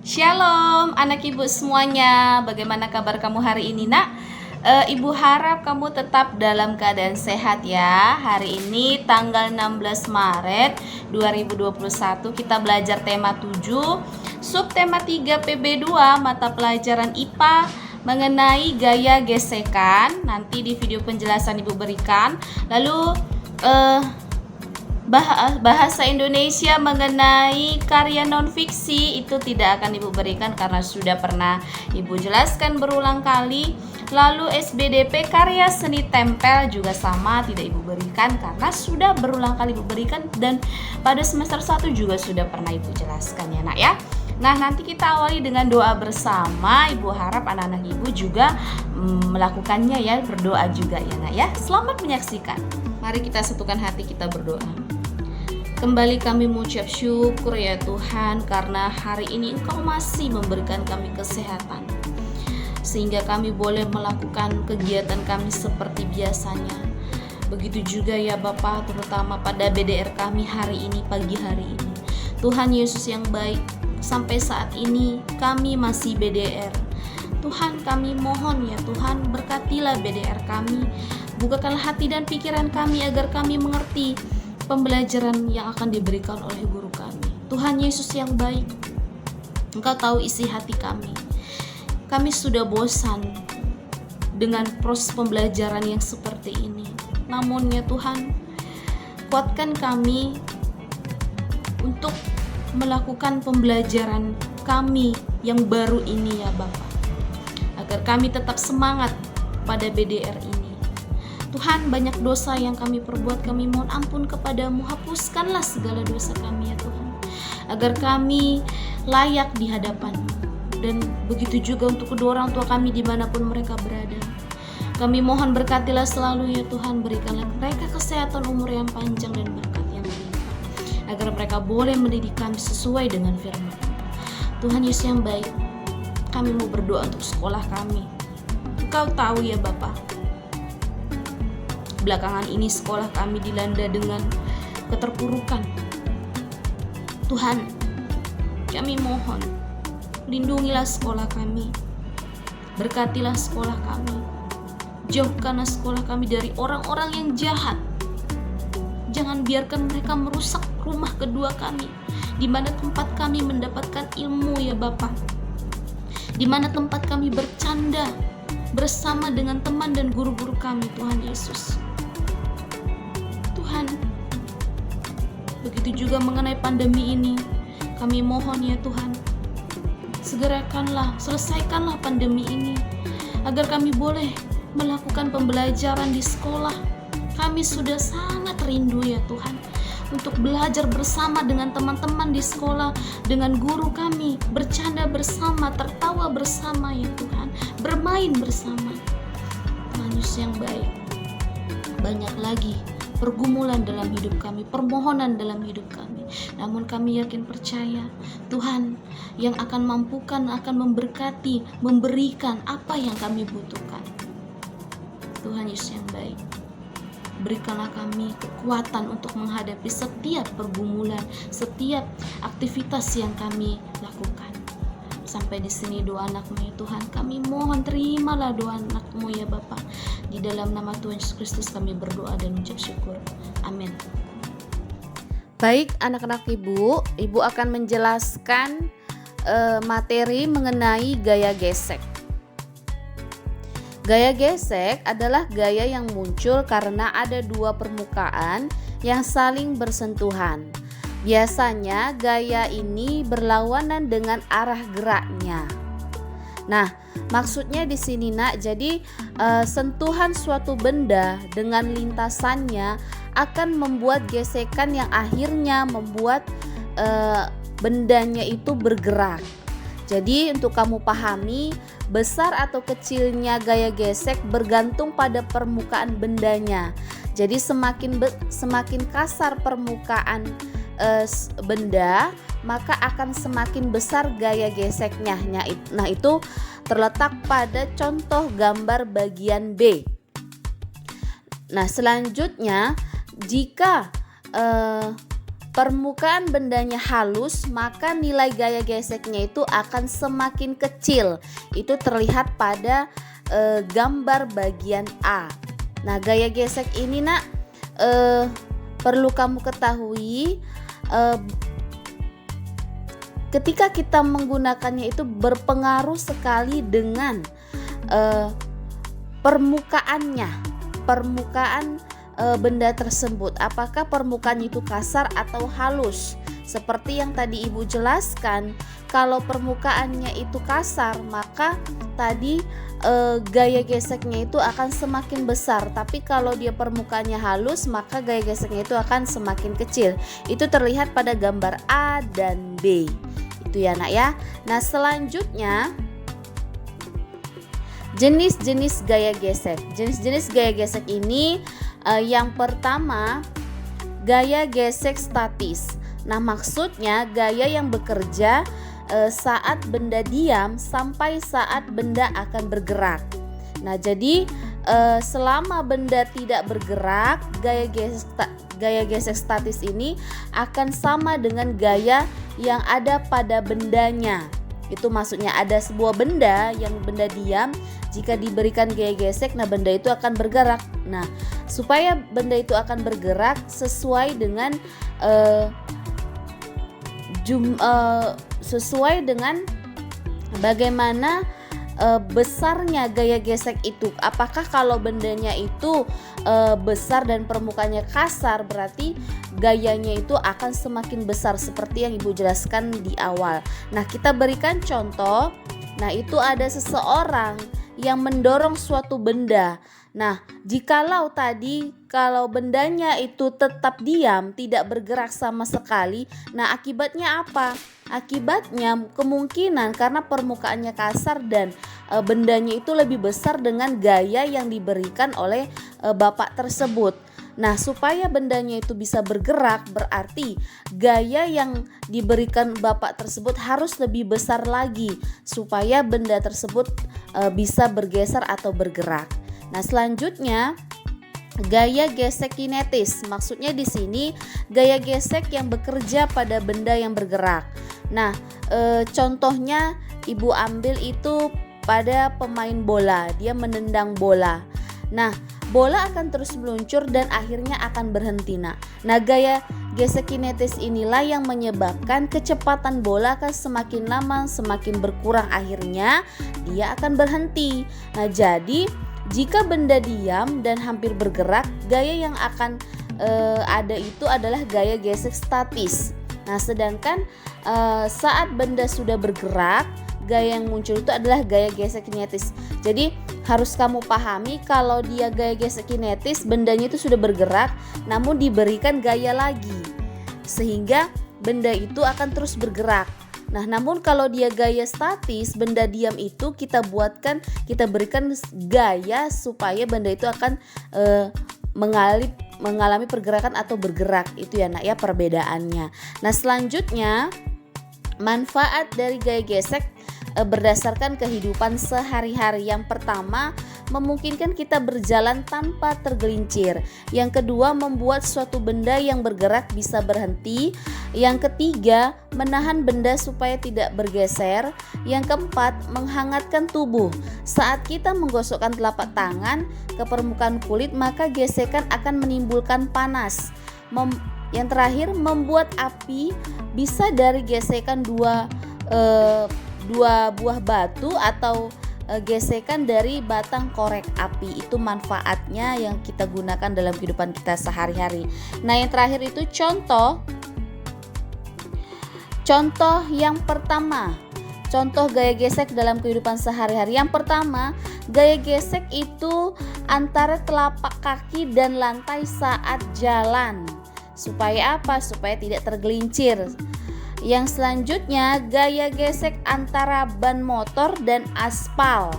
Shalom anak ibu semuanya, bagaimana kabar kamu hari ini nak? Ibu harap kamu tetap dalam keadaan sehat ya. Hari ini tanggal 16 Maret 2021 kita belajar tema 7, subtema 3 PB2 mata pelajaran IPA mengenai gaya gesekan. Nanti di video penjelasan ibu berikan. Lalu bahasa Indonesia mengenai karya non-fiksi itu tidak akan ibu berikan karena sudah pernah ibu jelaskan berulang kali. Lalu SBDP karya seni tempel juga sama, tidak ibu berikan karena sudah berulang kali ibu berikan, dan pada semester 1 juga sudah pernah ibu jelaskan ya nak ya. Nah, nanti kita awali dengan doa bersama. Ibu harap anak-anak ibu juga melakukannya ya, berdoa juga ya nak ya. Selamat menyaksikan. Mari kita satukan hati, kita berdoa. Kembali kami mengucap syukur ya Tuhan, karena hari ini Engkau masih memberikan kami kesehatan, sehingga kami boleh melakukan kegiatan kami seperti biasanya. Begitu juga ya Bapa, terutama pada BDR kami hari ini, pagi hari ini. Tuhan Yesus yang baik, sampai saat ini kami masih BDR. Tuhan, kami mohon ya Tuhan, berkatilah BDR kami. Bukakanlah hati dan pikiran kami agar kami mengerti pembelajaran yang akan diberikan oleh guru kami. Tuhan Yesus yang baik, Engkau tahu isi hati kami. Kami sudah bosan dengan proses pembelajaran yang seperti ini. Namun ya Tuhan, kuatkan kami untuk melakukan pembelajaran kami yang baru ini ya Bapa, agar kami tetap semangat pada BDR ini. Tuhan, banyak dosa yang kami perbuat, kami mohon ampun kepadamu. Hapuskanlah segala dosa kami ya Tuhan, agar kami layak di hadapan-Mu. Dan begitu juga untuk kedua orang tua kami dimanapun mereka berada. Kami mohon berkatilah selalu ya Tuhan, berikanlah mereka kesehatan, umur yang panjang, dan berkat yang melimpah, agar mereka boleh mendidik kami sesuai dengan firman. Tuhan Yesus yang baik, kami mau berdoa untuk sekolah kami. Engkau tahu ya Bapa, belakangan ini sekolah kami dilanda dengan keterpurukan. Tuhan, kami mohon, lindungilah sekolah kami, berkatilah sekolah kami, jauhkanlah sekolah kami dari orang-orang yang jahat. Jangan biarkan mereka merusak rumah kedua kami, di mana tempat kami mendapatkan ilmu ya Bapa, di mana tempat kami bercanda bersama dengan teman dan guru-guru kami. Tuhan Yesus, Tuhan, begitu juga mengenai pandemi ini, kami mohon ya Tuhan, segerakanlah, selesaikanlah pandemi ini, agar kami boleh melakukan pembelajaran di sekolah. Kami sudah sangat rindu ya Tuhan, untuk belajar bersama dengan teman-teman di sekolah, dengan guru kami, bercanda bersama, tertawa bersama ya Tuhan, bermain bersama. Tuhan Yesus yang baik, banyak lagi pergumulan dalam hidup kami, permohonan dalam hidup kami. Namun kami yakin percaya Tuhan yang akan mampukan, akan memberkati, memberikan apa yang kami butuhkan. Tuhan Yesus yang baik, berikanlah kami kekuatan untuk menghadapi setiap pergumulan, setiap aktivitas yang kami lakukan. Sampai di sini doa anak-Mu ya Tuhan, kami mohon terimalah doa anak-Mu ya Bapa. Di dalam nama Tuhan Yesus Kristus kami berdoa dan mengucap syukur. Amin. Baik anak-anak ibu akan menjelaskan materi mengenai gaya gesek. Gaya gesek adalah gaya yang muncul karena ada dua permukaan yang saling bersentuhan. Biasanya gaya ini berlawanan dengan arah geraknya. Nah, maksudnya di sini nak, jadi sentuhan suatu benda dengan lintasannya akan membuat gesekan yang akhirnya membuat bendanya itu bergerak. Jadi untuk kamu pahami, besar atau kecilnya gaya gesek bergantung pada permukaan bendanya. Jadi semakin kasar permukaan benda, maka akan semakin besar gaya geseknya. Nah, itu terletak pada contoh gambar bagian B. Nah, selanjutnya jika permukaan bendanya halus, maka nilai gaya geseknya itu akan semakin kecil. Itu terlihat pada gambar bagian A. Nah, gaya gesek ini nak perlu kamu ketahui, ketika kita menggunakannya itu berpengaruh sekali dengan permukaan benda tersebut. Apakah permukaannya itu kasar atau halus? Seperti yang tadi Ibu jelaskan, kalau permukaannya itu kasar, maka tadi gaya geseknya itu akan semakin besar. Tapi kalau dia permukaannya halus, maka gaya geseknya itu akan semakin kecil. Itu terlihat pada gambar A dan B. Itu ya nak ya. Nah, selanjutnya jenis-jenis gaya gesek. Jenis-jenis gaya gesek ini yang pertama, gaya gesek statis. Nah, maksudnya gaya yang bekerja saat benda diam sampai saat benda akan bergerak. Nah, jadi selama benda tidak bergerak, gaya gesek statis ini akan sama dengan gaya yang ada pada bendanya. Itu maksudnya ada sebuah benda yang benda diam, jika diberikan gaya gesek, nah benda itu akan bergerak. Nah, supaya benda itu akan bergerak sesuai dengan sesuai dengan bagaimana besarnya gaya gesek itu. Apakah kalau bendanya itu besar dan permukaannya kasar, berarti gayanya itu akan semakin besar seperti yang Ibu jelaskan di awal. Nah, kita berikan contoh. Nah, itu ada seseorang yang mendorong suatu benda. Nah, jikalau tadi kalau bendanya itu tetap diam, tidak bergerak sama sekali, nah akibatnya apa? Akibatnya kemungkinan karena permukaannya kasar dan bendanya itu lebih besar dengan gaya yang diberikan oleh bapak tersebut. Nah, supaya bendanya itu bisa bergerak, berarti gaya yang diberikan bapak tersebut harus lebih besar lagi supaya benda tersebut bisa bergeser atau bergerak. Nah, selanjutnya gaya gesek kinetis. Maksudnya di sini gaya gesek yang bekerja pada benda yang bergerak. Nah, contohnya Ibu ambil itu pada pemain bola, dia menendang bola. Nah, bola akan terus meluncur dan akhirnya akan berhenti. Nah, gaya gesek kinetis inilah yang menyebabkan kecepatan bola akan semakin lama semakin berkurang, akhirnya dia akan berhenti. Nah, jadi jika benda diam dan hampir bergerak, gaya yang akan ada itu adalah gaya gesek statis. Nah, sedangkan saat benda sudah bergerak, gaya yang muncul itu adalah gaya gesek kinetis. Jadi harus kamu pahami kalau dia gaya gesek kinetis, bendanya itu sudah bergerak namun diberikan gaya lagi sehingga benda itu akan terus bergerak. Nah, namun kalau dia gaya statis, benda diam itu kita berikan gaya supaya benda itu akan mengalami pergerakan atau bergerak. Itu ya nak ya perbedaannya. Nah, selanjutnya manfaat dari gaya gesek berdasarkan kehidupan sehari-hari. Yang pertama, memungkinkan kita berjalan tanpa tergelincir. Yang kedua, membuat suatu benda yang bergerak bisa berhenti. Yang ketiga, menahan benda supaya tidak bergeser. Yang keempat, menghangatkan tubuh. Saat kita menggosokkan telapak tangan ke permukaan kulit, maka gesekan akan menimbulkan panas. Yang terakhir, membuat api bisa dari gesekan dua buah batu atau gesekan dari batang korek api. Itu manfaatnya yang kita gunakan dalam kehidupan kita sehari-hari. Nah, yang terakhir itu contoh yang pertama, contoh gaya gesek dalam kehidupan sehari-hari. Yang pertama, gaya gesek itu antara telapak kaki dan lantai saat jalan. Supaya apa? Supaya tidak tergelincir. Yang selanjutnya, gaya gesek antara ban motor dan aspal.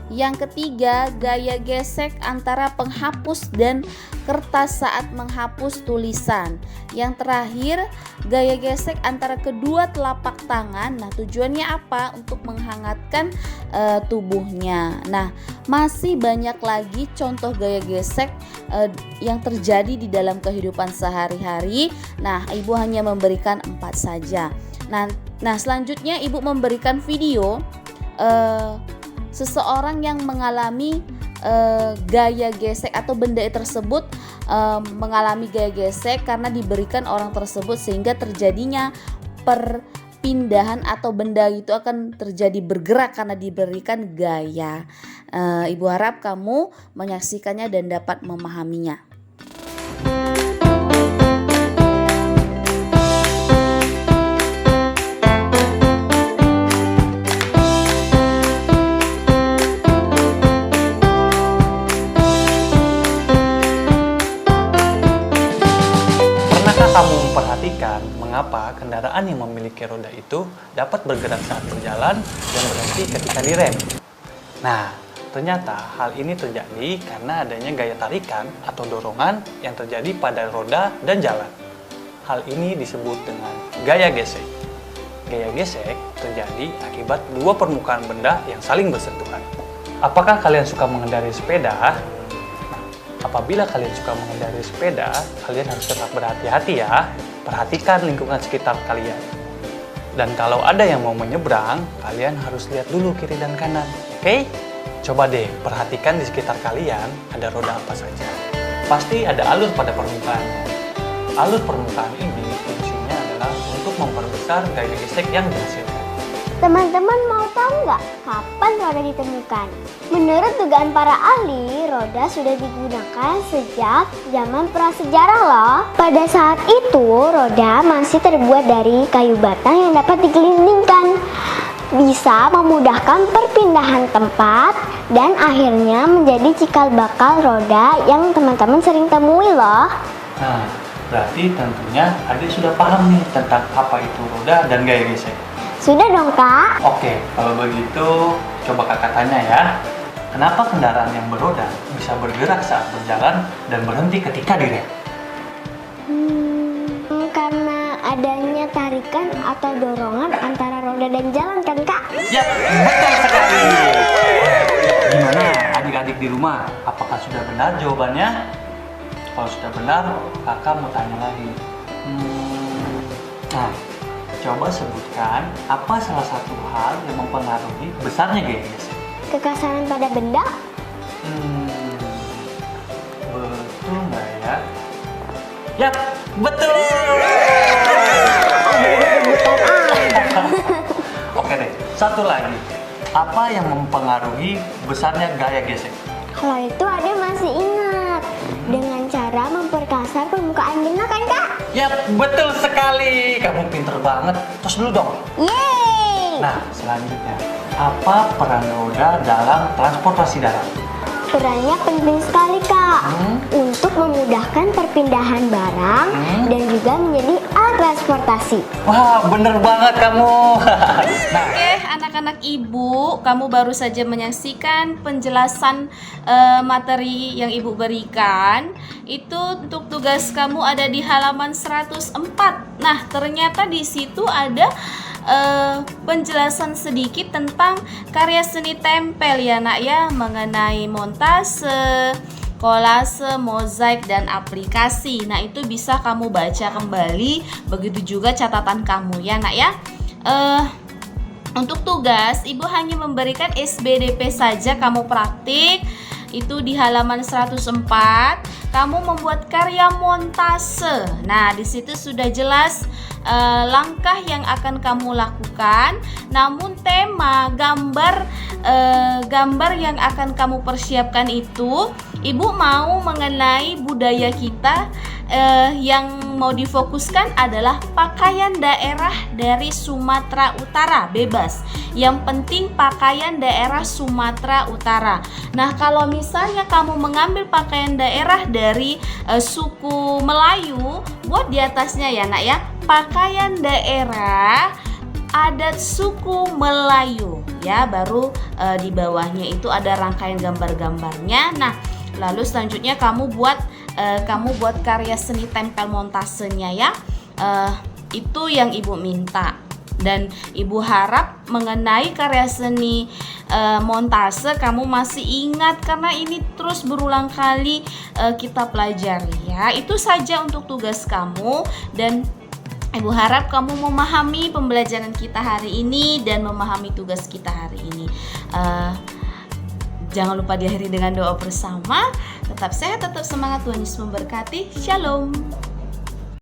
Yang ketiga, gaya gesek antara penghapus dan kertas saat menghapus tulisan. Yang terakhir, gaya gesek antara kedua telapak tangan. Nah, tujuannya apa? Untuk menghangatkan tubuhnya. Nah, masih banyak lagi contoh gaya gesek yang terjadi di dalam kehidupan sehari-hari. Nah, Ibu hanya memberikan 4 saja. Nah, selanjutnya Ibu memberikan video seseorang yang mengalami gaya gesek atau benda tersebut mengalami gaya gesek karena diberikan orang tersebut, sehingga terjadinya perpindahan atau benda itu akan terjadi bergerak karena diberikan gaya. Ibu harap kamu menyaksikannya dan dapat memahaminya. Kamu memperhatikan mengapa kendaraan yang memiliki roda itu dapat bergerak saat berjalan dan berhenti ketika direm? Nah, ternyata hal ini terjadi karena adanya gaya tarikan atau dorongan yang terjadi pada roda dan jalan. Hal ini disebut dengan gaya gesek. Gaya gesek terjadi akibat dua permukaan benda yang saling bersentuhan. Apakah kalian suka mengendarai sepeda? Apabila kalian suka mengendarai sepeda, kalian harus tetap berhati-hati ya. Perhatikan lingkungan sekitar kalian. Dan kalau ada yang mau menyeberang, kalian harus lihat dulu kiri dan kanan. Oke? Coba deh perhatikan di sekitar kalian ada roda apa saja. Pasti ada alur pada permukaannya. Alur permukaan ini fungsinya adalah untuk memperbesar gaya gesek yang dihasilkan. Teman-teman mau tahu nggak kapan roda ditemukan? Menurut dugaan para ahli, roda sudah digunakan sejak zaman prasejarah loh. Pada saat itu, roda masih terbuat dari kayu batang yang dapat digelindingkan. Bisa memudahkan perpindahan tempat dan akhirnya menjadi cikal bakal roda yang teman-teman sering temui loh. Nah, berarti tentunya adik sudah paham nih tentang apa itu roda dan gaya gesek. Sudah dong Kak. Oke, kalau begitu coba kakak tanya ya. Kenapa kendaraan yang beroda bisa bergerak saat berjalan dan berhenti ketika direm? Karena adanya tarikan atau dorongan antara roda dan jalan kan Kak? Ya, betul sekali. Gimana adik-adik di rumah? Apakah sudah benar jawabannya? Kalau sudah benar, kakak mau tanya lagi. Nah, coba sebutkan apa salah satu hal yang mempengaruhi besarnya gaya gesek? Kekasaran pada benda? Betul nggak ya? Yap, betul! Oke deh, satu lagi. Apa yang mempengaruhi besarnya gaya gesek? Kalau itu ada masih ingat. Dengan cara memperkasar permukaan benda kan Kak? Yap, betul sekali. Kamu pinter banget. Terus dulu dong. Yeay! Nah, selanjutnya. Apa peran roda dalam transportasi darat? Perannya penting sekali Kak. Untuk memudahkan perpindahan barang dan juga menjadi alat transportasi. Wah, bener banget kamu. Nah, Oke, anak-anak ibu, kamu baru saja menyaksikan penjelasan materi yang ibu berikan. Itu untuk tugas kamu ada di halaman 104. Nah, ternyata di situ ada penjelasan sedikit tentang karya seni tempel ya nak ya, mengenai montase, kolase, mozaik, dan aplikasi. Nah, itu bisa kamu baca kembali, begitu juga catatan kamu ya nak ya. Untuk tugas, ibu hanya memberikan SBDP saja, kamu praktik. Itu di halaman 104, kamu membuat karya montase. Nah, di situ sudah jelas langkah yang akan kamu lakukan. Namun tema gambar yang akan kamu persiapkan itu, ibu mau mengenai budaya kita. Yang mau difokuskan adalah pakaian daerah dari Sumatera Utara, bebas. Yang penting pakaian daerah Sumatera Utara. Nah, kalau misalnya kamu mengambil pakaian daerah dari suku Melayu, buat di atasnya ya nak ya, pakaian daerah adat suku Melayu ya, baru di bawahnya itu ada rangkaian gambar-gambarnya. Nah, lalu selanjutnya kamu buat kamu buat karya seni tempel montasenya ya. Itu yang Ibu minta. Dan Ibu harap mengenai karya seni montase kamu masih ingat karena ini terus berulang kali kita pelajari ya. Itu saja untuk tugas kamu dan Ibu harap kamu memahami pembelajaran kita hari ini dan memahami tugas kita hari ini. Jangan lupa diakhiri dengan doa bersama. Tetap sehat, tetap semangat, Tuhan Yesus memberkati. Shalom.